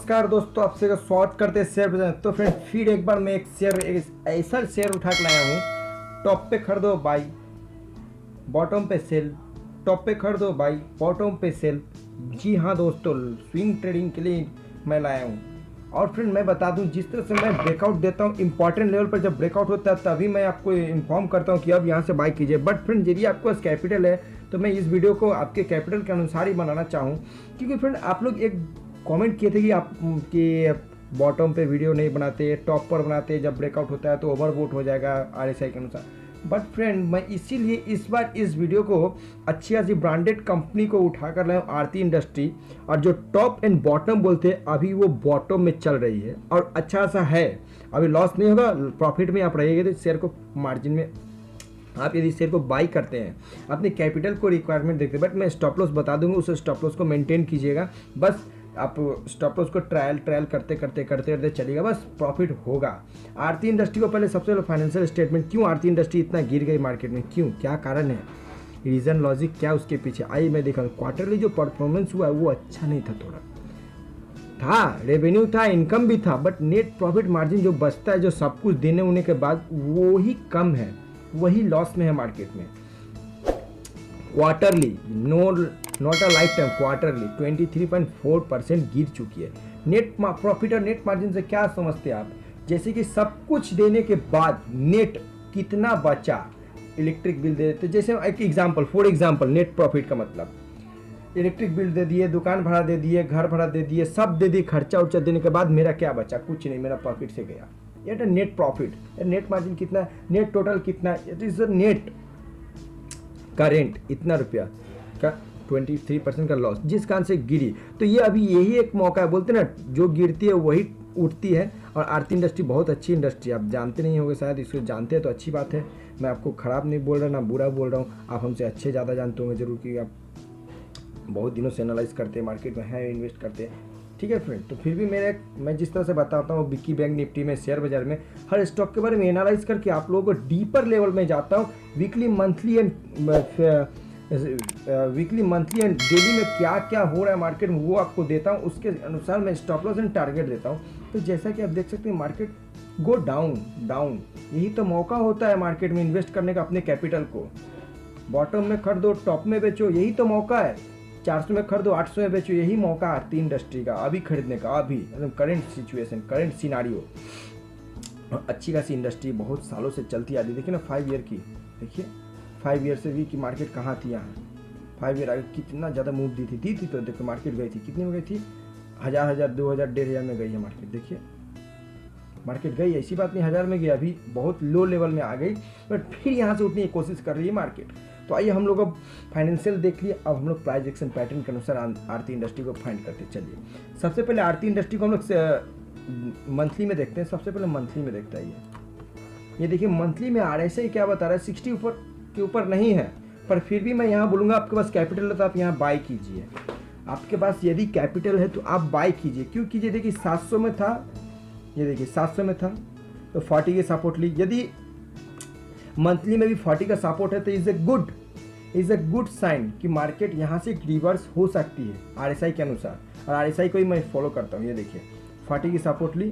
नमस्कार दोस्तों, आपसे स्वागत करते हैं शेयर बाजार। तो फ्रेंड फिर एक बार मैं एक ऐसा शेयर उठा के लाया हूँ। टॉप पे खरीदो बाई, बॉटम पे सेल, टॉप पे खरीदो बाई, बॉटम पे सेल। जी हाँ दोस्तों, स्विंग ट्रेडिंग के लिए मैं लाया हूँ। और फ्रेंड मैं बता दूँ, जिस तरह से मैं ब्रेकआउट देता हूँ इंपॉर्टेंट लेवल पर, जब ब्रेकआउट होता है तभी मैं आपको इन्फॉर्म करता हूँ कि अब यहाँ से बाई कीजिए। बट फ्रेंड यदि आपके पास कैपिटल है तो मैं इस वीडियो को आपके कैपिटल के अनुसार ही बनाना चाहूँ, क्योंकि फ्रेंड आप लोग एक कमेंट किए थे कि आप बॉटम पे वीडियो नहीं बनाते, टॉप पर बनाते, जब ब्रेकआउट होता है तो ओवरबोट हो जाएगा आरएसआई के अनुसार। बट फ्रेंड मैं इसीलिए इस बार इस वीडियो को अच्छी खासी ब्रांडेड कंपनी को उठा कर लाया हूँ, आरती इंडस्ट्री। और जो टॉप एंड बॉटम बोलते हैं अभी वो बॉटम में चल रही है और अच्छा सा है, अभी लॉस नहीं होगा, प्रॉफिट में आप रहेंगे। तो शेयर को मार्जिन में आप यदि शेयर को बाई करते हैं अपने कैपिटल को रिक्वायरमेंट देखते हैं। बट मैं स्टॉप लॉस बता दूंगा, उस स्टॉप लॉस को मेंटेन कीजिएगा। बस आप स्टॉप लॉस को ट्रायल करते चलिएगा, बस प्रॉफिट होगा। आरती इंडस्ट्री को पहले सबसे पहले फाइनेंशियल स्टेटमेंट, क्यों आरती इंडस्ट्री इतना गिर गई मार्केट में, क्यों, क्या कारण है, रीज़न लॉजिक क्या उसके पीछे, आइए मैं देखा। क्वार्टरली जो परफॉर्मेंस हुआ है वो अच्छा नहीं था, थोड़ा था, रेवेन्यू था, इनकम भी था, बट नेट प्रॉफिट मार्जिन जो बचता है, जो सब कुछ देने होने के बाद वो ही कम है, वही लॉस में है मार्केट में। Quarterly not a life time, quarterly 23.4% गिर चुकी है। नेट प्रॉफिट और नेट मार्जिन से क्या समझते हैं आप, जैसे कि सब कुछ देने के बाद नेट कितना बचा, इलेक्ट्रिक बिल दे देते, जैसे एक example, for example net profit का मतलब इलेक्ट्रिक बिल दे दिए, दुकान भाड़ा दे दिए, घर भाड़ा दे दिए, सब दे दिए, खर्चा उर्चा देने के बाद मेरा क्या बचा, कुछ नहीं, मेरा प्रॉफिट से गया। ये नेट प्रॉफिट, नेट मार्जिन कितना, नेट टोटल कितना, इट इज नेट करेंट इतना रुपया का 23% का लॉस, जिस कारण से गिरी। तो ये अभी यही एक मौका है, बोलते ना जो गिरती है वही उठती है। और आरती इंडस्ट्री बहुत अच्छी इंडस्ट्री, आप जानते नहीं होंगे, शायद इसको जानते हैं तो अच्छी बात है। मैं आपको ख़राब नहीं बोल रहा ना बुरा बोल रहा हूँ, आप हमसे अच्छे ज़्यादा जानते होंगे जरूर, कि आप बहुत दिनों से एनालाइज करते हैं, मार्केट में है, इन्वेस्ट करते हैं, ठीक है फ्रेंड। तो फिर भी मैं जिस तरह से बताता हूँ बिक्की बैंक निफ्टी में, शेयर बाजार में, हर स्टॉक के बारे में एनालाइज करके आप लोगों को डीपर लेवल में जाता हूँ। वीकली मंथली एंड डेली में क्या क्या हो रहा है मार्केट में वो आपको देता हूँ, उसके अनुसार मैं स्टॉप लॉस एंड टारगेट देता हूँ। तो जैसा कि आप देख सकते हैं मार्केट गो डाउन, यही तो मौका होता है मार्केट में इन्वेस्ट करने का अपने कैपिटल को। बॉटम में खरीदो, टॉप में बेचो, यही तो मौका है। 400 में खरीदो, 800 में बेचो, यही मौका आरती इंडस्ट्री का अभी खरीदने का, अभी मतलब करंट सिचुएशन, करंट सिनारियो। और अच्छी खासी इंडस्ट्री बहुत सालों से चलती आ रही, देखिए ना 5 ईयर की, देखिए 5 ईयर से भी कि मार्केट कहाँ थी, यहाँ 5 ईयर आगे कितना ज़्यादा मूव दी थी तो देखो मार्केट गई थी, कितनी में गई थी, 1000, 2000, 1500 में गई है मार्केट। देखिए मार्केट गई, ऐसी बात नहीं 1000 में गई, अभी बहुत लो लेवल में आ गई, बट फिर यहाँ से उठने की कोशिश कर रही है मार्केट। तो आइए हम लोग अब फाइनेंशियल देख लिए, अब हम लोग प्राइस एक्शन पैटर्न के अनुसार आरती इंडस्ट्री को फाइंड करते चलिए। सबसे पहले आरती इंडस्ट्री को हम लोग मंथली में देखते हैं। सबसे पहले मंथली में देखते हैं, ये देखिए मंथली में आरएसआई क्या बता रहा है, 60 के ऊपर नहीं है, पर फिर भी मैं यहाँ बोलूँगा आपके पास कैपिटल है तो आप यहाँ बाई कीजिए। आपके पास यदि कैपिटल है तो आप बाई कीजिए। क्यों कीजिए, देखिए 700 में था, ये देखिए 700 में था तो 40 के सपोर्ट ली। यदि मंथली में भी 40 का सपोर्ट है तो इज ए गुड साइन कि मार्केट यहाँ से रिवर्स हो सकती है आरएसआई के अनुसार। और आरएसआई को ही मैं फॉलो करता हूँ। ये देखिए 40 की सपोर्ट ली,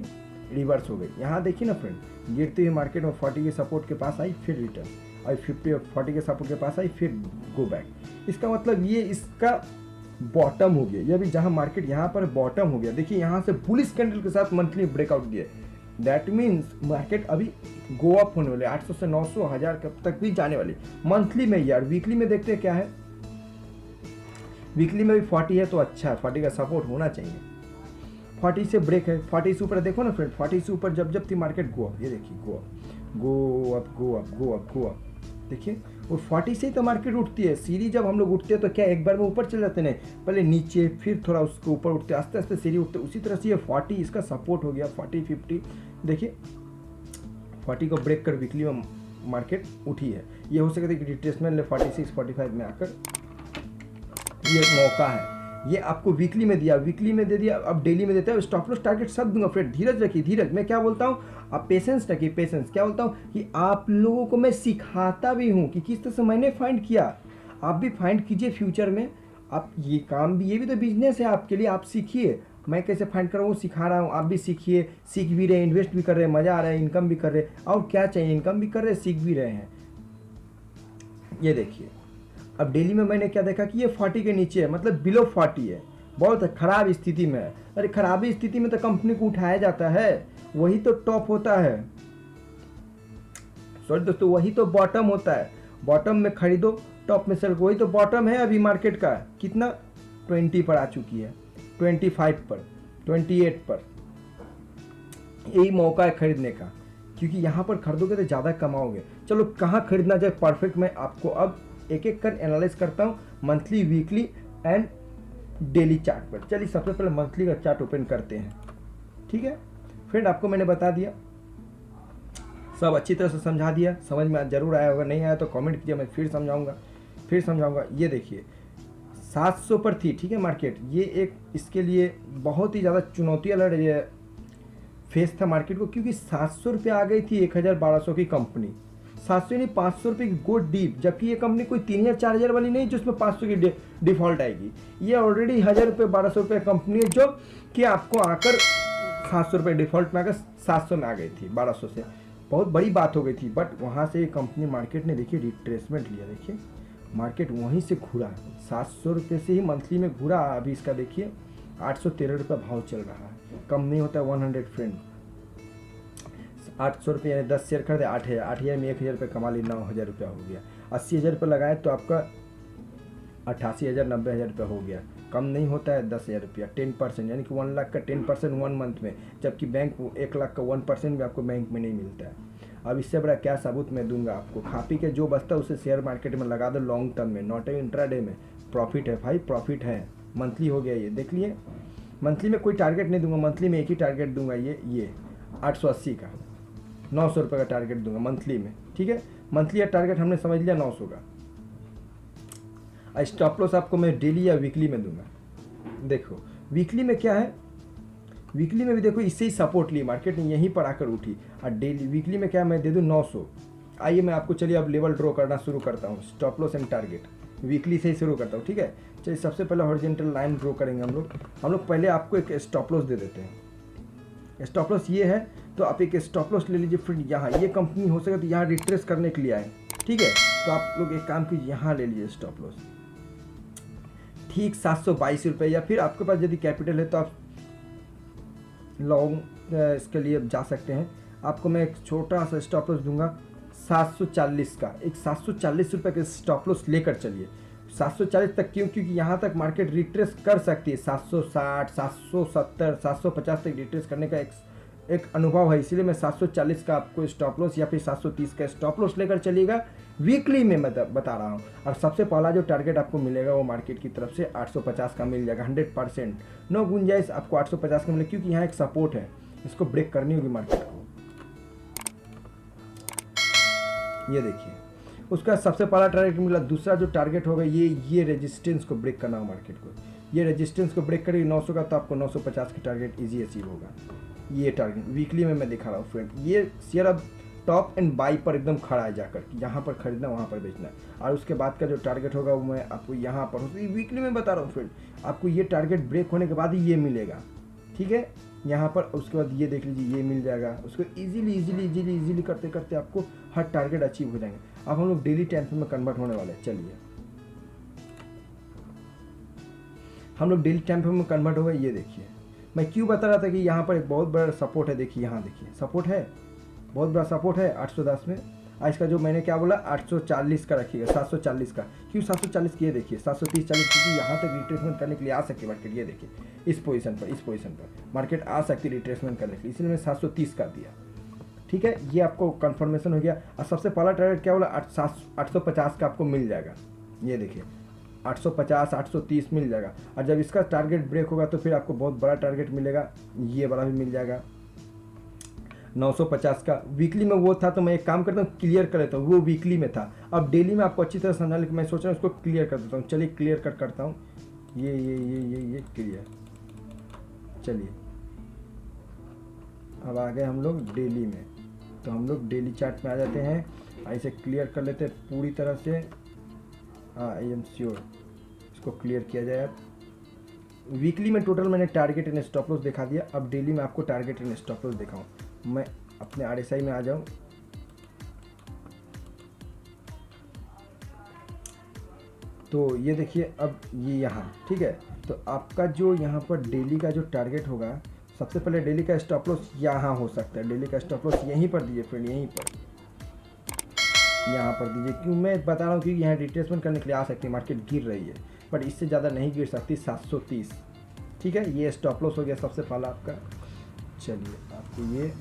रिवर्स हो गई। यहाँ देखिए ना फ्रेंड, गिरती हुई मार्केट में 40 के सपोर्ट के पास आई, फिर रिटर्न आई, 40 के सपोर्ट के पास आई, फिर गो बैक। इसका मतलब ये इसका बॉटम हो गया। ये भी जहाँ मार्केट यहाँ पर बॉटम हो गया, देखिए यहाँ से बुलिश कैंडल के साथ मंथली ब्रेकआउट दिए, दैट मीन्स मार्केट अभी गो अप होने वाले, 800 से 900, 1000 तक भी जाने वाली मंथली में। यार वीकली में देखते हैं क्या है, वीकली में भी 40 है तो अच्छा है, 40 का सपोर्ट होना चाहिए। 40 से ब्रेक है, 40 से ऊपर देखो ना फ्रेंड, 40 से ऊपर जब थी मार्केट गो अप, ये देखिए गो अप, देखिए और 40 से ही तो मार्केट उठती है। सीढ़ी जब हम लोग उठते हैं तो क्या एक बार में ऊपर चले जाते, नहीं, पहले नीचे फिर थोड़ा उसके ऊपर उठते, आस्ते आस्ते सीढ़ी उठते। उसी तरह से ये 40 इसका सपोर्ट हो गया, 40, 50, देखिए 40 को ब्रेक कर वीकली में मार्केट उठी है। ये हो सकता है कि रिट्रेसमेंट ले 46, 45 में आकर, ये मौका है। ये आपको वीकली में दिया, वीकली में दे दिया, अब डेली में देता है। स्टॉप लॉस टारगेट सब दूंगा फ्रेंड, धीरज रखिए, धीरज। मैं क्या बोलता हूँ, आप पेशेंस रखिए, पेशेंस। क्या बोलता हूँ कि आप लोगों को मैं सिखाता भी हूँ कि किस तरह से मैंने फाइंड किया, आप भी फाइंड कीजिए फ्यूचर में। आप ये काम भी, ये भी तो बिजनेस है आपके लिए, आप सीखिए। मैं कैसे फाइंड कर रहा हूँ सिखा रहा हूँ, आप भी सीखिए, सीख भी रहे हैं, इन्वेस्ट भी कर रहे हैं, मज़ा आ रहा है, इनकम भी कर रहे हैं, और क्या चाहिए, इनकम भी कर रहे हैं, सीख भी रहे हैं। ये देखिए अब डेली में मैंने क्या देखा कि ये 40 के नीचे है, मतलब बिलो 40 है, बहुत ख़राब स्थिति में है। अरे खराबी स्थिति में तो कंपनी को उठाया जाता है, वही तो टॉप होता है, सॉरी दोस्तों, वही तो बॉटम होता है। बॉटम में खरीदो, टॉप में सेल, वही तो बॉटम है। अभी मार्केट का कितना 20 पर आ चुकी है, 25 पर, 28 पर। यही मौका है खरीदने का, क्योंकि यहाँ पर खरीदोगे तो ज़्यादा कमाओगे। चलो कहाँ खरीदना चाहिए परफेक्ट, मैं आपको अब एक एक कर एनालाइज करता हूँ, monthly, weekly and daily chart पर। चलिए सबसे पहले मंथली का चार्ट ओपन करते हैं। ठीक है फ्रेंड, आपको मैंने बता दिया, सब अच्छी तरह से समझा दिया, समझ में जरूर आया होगा, नहीं आया तो कमेंट कीजिए, मैं फिर समझाऊंगा। ये देखिए 700 पर थी, ठीक है मार्केट, ये एक इसके लिए बहुत ही ज़्यादा चुनौती वाला फेस था मार्केट को, क्योंकि 700 रुपये आ गई थी 1200 की कंपनी, 700 नहीं 500 रुपये की गो डीप, जबकि ये कंपनी कोई 3000 4000 वाली नहीं जिसमें 500 की डिफॉल्ट आएगी। ये ऑलरेडी 1000 रुपये 1200 रुपये कंपनी है, जो कि आपको आकर 700 रुपये डिफॉल्ट में आकर 700 में आ गई थी, 1200 से बहुत बड़ी बात हो गई थी। बट वहाँ से कंपनी मार्केट ने देखिए रिट्रेसमेंट लिया, देखिए मार्केट वहीं से घूरा, 700 रुपये से ही मंथली में घूरा। अभी इसका देखिए 813 रुपये भाव चल रहा है, कम नहीं होता है 100 फ्रेंड। 800 रुपये यानी 10 शेयर खरीदे 8000, 8000 में 1000 रुपये कमा ली, 9000 रुपया हो गया। 80,000 रुपये लगाए तो आपका 88,000 90,000 रुपया हो गया, कम नहीं होता है 10,000 रुपया। 10% यानी कि 1 लाख का 10% 1 मंथ में, जबकि बैंक 1 लाख का 1% भी आपको बैंक में नहीं मिलता है। अब इससे बड़ा क्या सबूत मैं दूंगा आपको, खा पी के जो बचता है उसे शेयर मार्केट में लगा दो लॉन्ग टर्म में, नॉट ए इंट्राडे में। प्रॉफिट है भाई, प्रॉफिट है। मंथली हो गया ये, देख लिए। मंथली में कोई टारगेट नहीं दूंगा, मंथली में एक ही टारगेट दूंगा, ये 880 का, 900 रुपये का टारगेट दूंगा मंथली में। ठीक है, मंथली का टारगेट हमने समझ लिया 900 का। स्टॉप लॉस आपको मैं डेली या वीकली में दूंगा। देखो वीकली में क्या है, वीकली में भी देखो इससे ही सपोर्ट ली मार्केट ने, यहीं पर आकर उठी। और डेली वीकली में क्या मैं दे दूँ 900। आइए मैं आपको चलिए अब लेवल ड्रॉ करना शुरू करता हूँ, stop loss and target weekly से ही शुरू करता हूँ। ठीक है, चलिए सबसे पहले हॉरिजॉन्टल लाइन ड्रॉ करेंगे हम लोग पहले आपको एक स्टॉप लॉस दे देते हैं। स्टॉप लॉस ये है तो आप एक स्टॉप लॉस ले लीजिए। फिर यहाँ ये कंपनी हो सके तो यहाँ रिट्रेस करने के लिए आए, ठीक है, तो आप लोग एक काम कीजिए, यहाँ ले लीजिए स्टॉप लॉस ठीक 722 रुपये, या फिर आपके पास यदि कैपिटल है तो आप लॉन्ग इसके लिए जा सकते हैं। आपको मैं एक छोटा सा स्टॉप लॉस दूंगा 740 का, एक 740 रुपये का स्टॉप लॉस लेकर चलिए। 740 तक क्यों, क्योंकि यहाँ तक मार्केट रिट्रेस कर सकती है, 760 770 750 तक रिट्रेस करने का एक अनुभव है, इसीलिए मैं 740 का आपको स्टॉप लॉस या फिर 730 का स्टॉप लॉस लेकर चलिएगा। वीकली में मैं बता रहा हूँ। और सबसे पहला जो टारगेट आपको मिलेगा वो मार्केट की तरफ से 850 का मिल जाएगा, 100%, नो गुंजाइश आपको 850 का मिलेगा, क्योंकि यहाँ एक सपोर्ट है, इसको ब्रेक करनी होगी मार्केट को। ये देखिए उसका सबसे पहला टारगेट मिला। दूसरा जो टारगेट होगा ये रेजिस्टेंस को ब्रेक करना होगा मार्केट को, ये रेजिस्टेंस को ब्रेक करेगी 900 का, तो आपको 950 का टारगेट इजी अचीव होगा। ये टारगेट वीकली में मैं दिखा रहा हूँ फ्रेंड। ये शेयर अब टॉप एंड बाई पर एकदम खड़ा है, जाकर यहाँ पर खरीदना वहाँ पर बेचना है। और उसके बाद का जो टारगेट होगा वो मैं आपको यहाँ पर वीकली में बता रहा हूँ फ्रेंड, आपको ये टारगेट ब्रेक होने के बाद ही ये मिलेगा, ठीक है, यहाँ पर। उसके बाद ये देख लीजिए ये मिल जाएगा, उसको इजीली करते करते आपको हर टारगेट अचीव हो जाएंगे। अब हम लोग डेली टाइम फ्रेम में कन्वर्ट होने वाले हैं। चलिए हम लोग डेली टाइम फ्रेम में कन्वर्ट हो गए। ये देखिए मैं क्यों बता रहा था कि यहाँ पर एक बहुत बड़ा सपोर्ट है, देखिए यहाँ देखिए सपोर्ट है, बहुत बड़ा सपोर्ट है 810 में। आज इसका जो मैंने क्या बोला 840 का रखिएगा, 740 का, क्यों 740 की, ये देखिए 730 40, क्योंकि यहाँ तक रिट्रेसमेंट करने के लिए आ सकती है मार्केट। ये देखिए इस पोजीशन पर मार्केट आ सकती है रिट्रेसमेंट करने के लिए, इसलिए मैं 730 का दिया। ठीक है, ये आपको कंफर्मेशन हो गया। और सबसे पहला टारगेट क्या बोला 850 का आपको मिल जाएगा। ये देखिए 850 830 मिल जाएगा। और जब इसका टारगेट ब्रेक होगा तो फिर आपको बहुत बड़ा टारगेट मिलेगा, ये वाला भी मिल जाएगा 950 का। वीकली में वो था तो मैं एक काम करता हूँ क्लियर कर लेता हूँ, वो वीकली में था। अब डेली में आपको अच्छी तरह समझा, लेकिन मैं सोच रहा हूँ इसको क्लियर कर देता हूँ। चलिए क्लियर कट करता हूँ, ये क्लियर। चलिए अब आ गए हम लोग डेली में, तो हम लोग डेली चार्ट में आ जाते हैं, ऐसे क्लियर कर लेते हैं पूरी तरह से। हाँ आई एम श्योर, इसको क्लियर किया जाए। अब वीकली में टोटल मैंने टारगेट एंड स्टॉप लॉस दिखा दिया। अब डेली में आपको टारगेट एंड स्टॉप लॉस दिखाऊँ। मैं अपने RSI में आ जाऊँ, तो ये देखिए अब ये यहाँ, ठीक है। तो आपका जो यहाँ पर डेली का जो टारगेट होगा, सबसे पहले डेली का स्टॉप लॉस यहाँ हो सकता है। डेली का स्टॉप लॉस यहीं पर दीजिए फ्रेंड, यहीं पर, यहाँ पर दीजिए। क्यों मैं बता रहा हूँ कि यहाँ रिट्रेसमेंट करने के लिए आ सकती है, मार्केट गिर रही है बट इससे ज़्यादा नहीं गिर सकती, 730, ठीक है। ये स्टॉप लॉस हो गया सबसे पहला आपका। चलिए आपको ये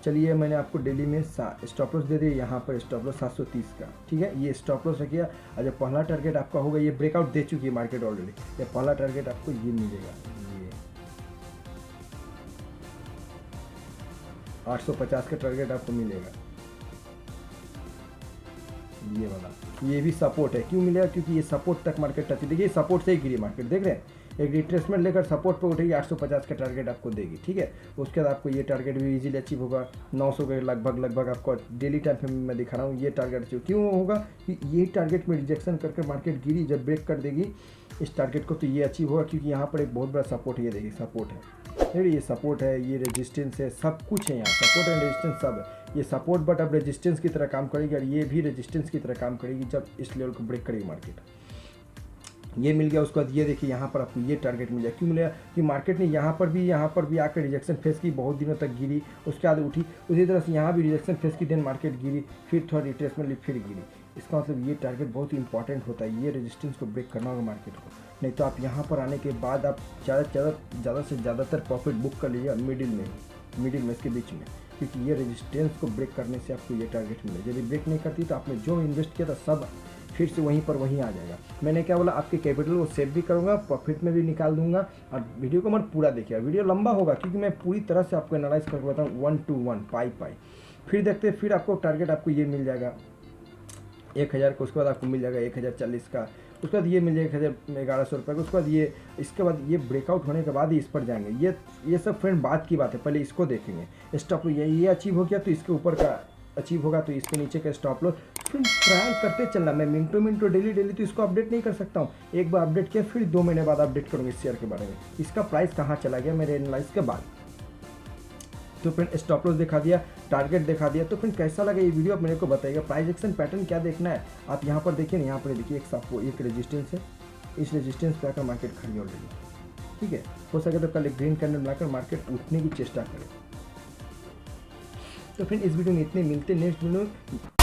चलिए मैंने आपको डेली में स्टॉप लॉस दे दिया, यहाँ पर स्टॉप लॉस 730 का, ठीक है। ये स्टॉप लॉस रखिए। और जब पहला टारगेट आपका होगा, ये ब्रेकआउट दे चुकी है मार्केट ऑलरेडी, ये पहला टारगेट आपको ये मिलेगा, ये 850 का टारगेट आपको मिलेगा, ये वाला। ये भी सपोर्ट है, क्यों मिलेगा? क्योंकि ये सपोर्ट तक मार्केट टच, देखिए सपोर्ट से ही गिरी मार्केट, देख रहे हैं। एक रिट्रेसमेंट लेकर सपोर्ट पे उठेगी, 850 का टारगेट आपको देगी, ठीक है। उसके बाद आपको ये टारगेट भी इजीली अचीव होगा, 900 के लगभग आपको डेली टाइम फ्रेम में मैं दिखा रहा हूँ। ये टारगेट अचीव क्यों होगा? कि ये टारगेट में रिजेक्शन करके मार्केट गिरी, जब ब्रेक कर देगी इस टारगेट को तो ये अचीव होगा, क्योंकि यहाँ पर एक बहुत बड़ा सपोर्ट है। ये देखिए सपोर्ट है, ये सपोर्ट है, ये रेजिस्टेंस है, सब कुछ है यहाँ, सपोर्ट एंड रेजिस्टेंस सब है। ये सपोर्ट बट अब रेजिस्टेंस की तरह काम करेगी, और ये भी रेजिस्टेंस की तरह काम करेगी जब इस लेवल को ब्रेक करेगी मार्केट। ये मिल गया। उसके बाद ये देखिए यहाँ पर आपको ये टारगेट मिल गया। क्यों मिलेगा? कि मार्केट ने यहाँ पर भी आकर रिजेक्शन फेस की, बहुत दिनों तक गिरी, उसके बाद उठी, उसी तरह से यहाँ भी रिजेक्शन फेस की, देन मार्केट गिरी, फिर थोड़ा रिट्रेसमेंट ली, फिर गिरी। इसका मतलब ये टारगेट बहुत इंपॉर्टेंट होता है, ये रेजिस्टेंस को ब्रेक करना होगा मार्केट को, नहीं तो आप यहाँ पर आने के बाद आप ज़्यादा से ज़्यादातर प्रॉफिट बुक कर लीजिए मिडिल में इसके बीच में, क्योंकि ये रेजिस्टेंस को ब्रेक करने से आपको ये टारगेट मिले। यदि ब्रेक नहीं करती तो आपने जो इन्वेस्ट किया था सब फिर से वहीं आ जाएगा। मैंने क्या बोला, आपके कैपिटल को सेव भी करूँगा, प्रॉफिट में भी निकाल दूंगा। और वीडियो को मत पूरा देखिएगा, वीडियो लंबा होगा, क्योंकि मैं पूरी तरह से आपको एनालाइज करके बताऊँ 1 to 1 पाई। फिर देखते हैं, फिर आपको टारगेट आपको ये मिल जाएगा 1000 का, उसके बाद आपको मिल जाएगा 1040 का, उसके बाद ये मिल जाएगा 1100 रुपये का, उसके बाद ये, इसके बाद ये ब्रेकआउट होने के बाद ही इस पर जाएंगे। ये सब फ्रेंड बात की बात है, पहले इसको देखेंगे। स्टॉप ये अचीव हो गया तो इसके ऊपर का अचीव होगा, तो इसके नीचे का स्टॉप लॉस। फिर ट्रायल करते चलना, मैं मिनटों डेली तो इसको अपडेट नहीं कर सकता हूँ। एक बार अपडेट किया, फिर 2 महीने बाद अपडेट करूँगी इस शेयर के बारे में, इसका प्राइस कहाँ चला गया मेरे एनालाइज के बाद। तो फ्रेंड स्टॉप लॉस दिखा दिया, टारगेट दिखा दिया। तो फ्रेंड कैसा लगा ये वीडियो आप मेरे को बताइएगा। प्राइस एक्शन पैटर्न क्या देखना है आप यहाँ पर देखिए ना, यहाँ पर देखिए एक रेजिस्टेंस है, इस रेजिस्टेंस पे आकर मार्केट खड़ी ऑलरेडी, ठीक है। हो सके तो कल एक ग्रीन कैंडल बनाकर मार्केट उठने की चेष्टा करें। तो फ्रेंड इस वीडियो में इतने, मिलते नेक्स्ट वीडियो।